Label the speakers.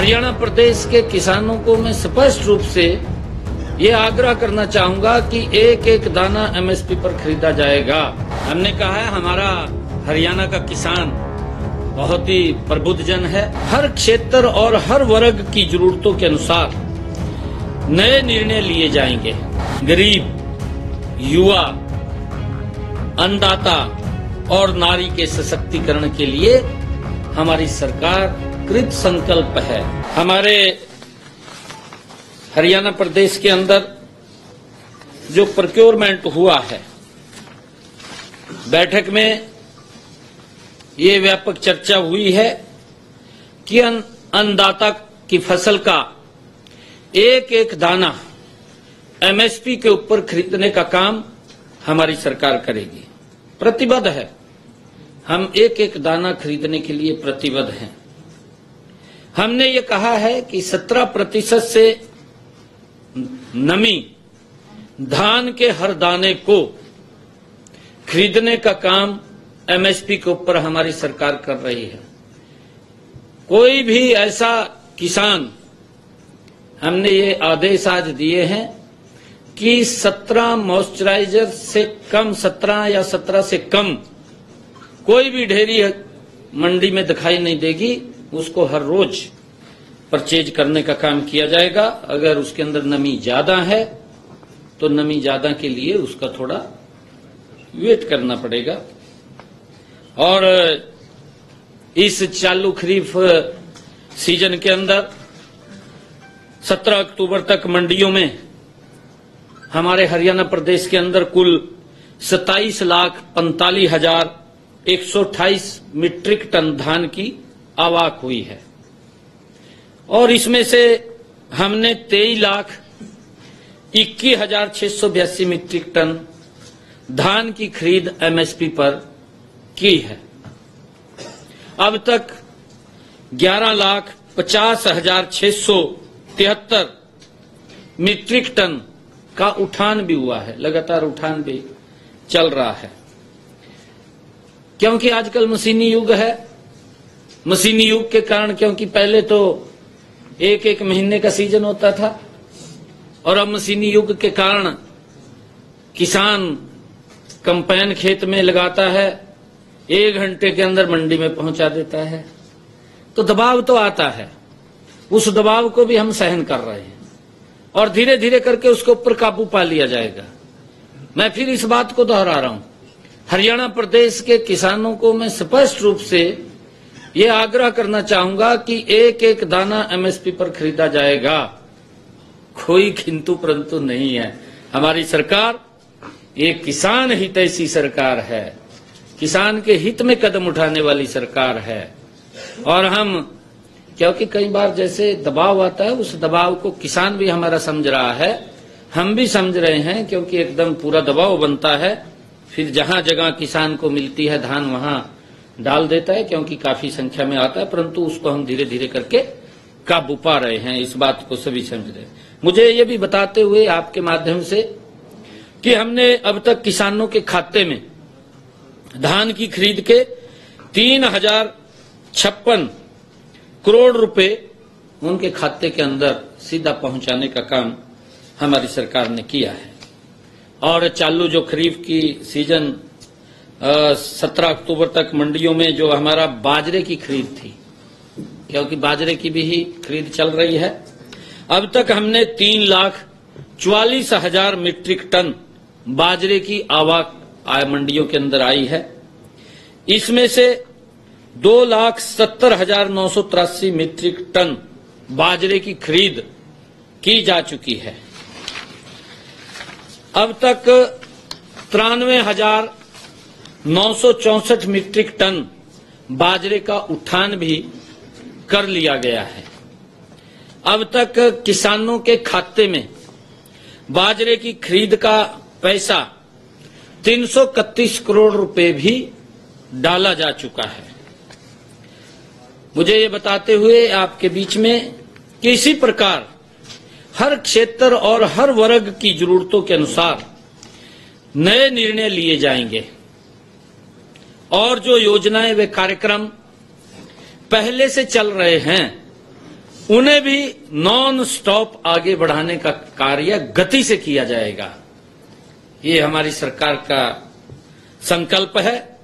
Speaker 1: हरियाणा प्रदेश के किसानों को मैं स्पष्ट रूप से ये आग्रह करना चाहूंगा कि एक एक दाना एमएसपी पर खरीदा जाएगा। हमने कहा है हमारा हरियाणा का किसान बहुत ही प्रबुद्ध जन है। हर क्षेत्र और हर वर्ग की जरूरतों के अनुसार नए निर्णय लिए जाएंगे। गरीब, युवा, अन्नदाता और नारी के सशक्तिकरण के लिए हमारी सरकार कृत संकल्प है। हमारे हरियाणा प्रदेश के अंदर जो प्रोक्योरमेंट हुआ है, बैठक में ये व्यापक चर्चा हुई है कि अन्नदाता की फसल का एक एक दाना एमएसपी के ऊपर खरीदने का काम हमारी सरकार करेगी। प्रतिबद्ध है, हम एक एक दाना खरीदने के लिए प्रतिबद्ध हैं। हमने ये कहा है कि 17% से नमी धान के हर दाने को खरीदने का काम एमएसपी के ऊपर हमारी सरकार कर रही है। कोई भी ऐसा किसान, हमने ये आदेश आज दिए हैं कि 17 मॉइस्चराइजर से कम, 17 या 17 से कम कोई भी ढेरी मंडी में दिखाई नहीं देगी। उसको हर रोज परचेज करने का काम किया जाएगा। अगर उसके अंदर नमी ज्यादा है तो नमी ज्यादा के लिए उसका थोड़ा वेट करना पड़ेगा। और इस चालू खरीफ सीजन के अंदर 17 अक्टूबर तक मंडियों में हमारे हरियाणा प्रदेश के अंदर कुल 27,45,128 मीट्रिक टन धान की आवक हुई है और इसमें से हमने 23,21,682 मीट्रिक टन धान की खरीद एमएसपी पर की है। अब तक 11,50,673 मीट्रिक टन का उठान भी हुआ है। लगातार उठान भी चल रहा है क्योंकि आजकल मशीनी युग है। मशीनी युग के कारण, क्योंकि पहले तो एक एक महीने का सीजन होता था और अब मशीनी युग के कारण किसान कंपाइन खेत में लगाता है, 1 घंटे के अंदर मंडी में पहुंचा देता है। तो दबाव तो आता है, उस दबाव को भी हम सहन कर रहे हैं और धीरे धीरे करके उसके ऊपर काबू पा लिया जाएगा। मैं फिर इस बात को दोहरा रहा हूं, हरियाणा प्रदेश के किसानों को मैं स्पष्ट रूप से ये आग्रह करना चाहूंगा कि एक एक दाना एमएसपी पर खरीदा जाएगा। कोई किंतु परंतु नहीं है। हमारी सरकार एक किसान हितैषी सरकार है, किसान के हित में कदम उठाने वाली सरकार है। और हम, क्योंकि कई बार जैसे दबाव आता है, उस दबाव को किसान भी हमारा समझ रहा है, हम भी समझ रहे हैं, क्योंकि एकदम पूरा दबाव बनता है। फिर जहां जगह किसान को मिलती है धान वहां डाल देता है, क्योंकि काफी संख्या में आता है, परंतु उसको हम धीरे धीरे करके काबू पा रहे हैं। इस बात को सभी समझ रहे हैं। मुझे ये भी बताते हुए आपके माध्यम से कि हमने अब तक किसानों के खाते में धान की खरीद के 3,056 करोड़ रुपए उनके खाते के अंदर सीधा पहुंचाने का काम हमारी सरकार ने किया है। और चालू जो खरीफ की सीजन 17 अक्टूबर तक मंडियों में जो हमारा बाजरे की खरीद थी, क्योंकि बाजरे की भी ही खरीद चल रही है, अब तक हमने 3,44,000 मीट्रिक टन बाजरे की आवक मंडियों के अंदर आई है। इसमें से 2,70,983 मीट्रिक टन बाजरे की खरीद की जा चुकी है। अब तक 93,964 मीट्रिक टन बाजरे का उठान भी कर लिया गया है। अब तक किसानों के खाते में बाजरे की खरीद का पैसा 331 करोड़ रुपए भी डाला जा चुका है। मुझे ये बताते हुए आपके बीच में कि इसी प्रकार हर क्षेत्र और हर वर्ग की जरूरतों के अनुसार नए निर्णय लिए जाएंगे और जो योजनाएं वे कार्यक्रम पहले से चल रहे हैं उन्हें भी नॉन स्टॉप आगे बढ़ाने का कार्य गति से किया जाएगा। ये हमारी सरकार का संकल्प है।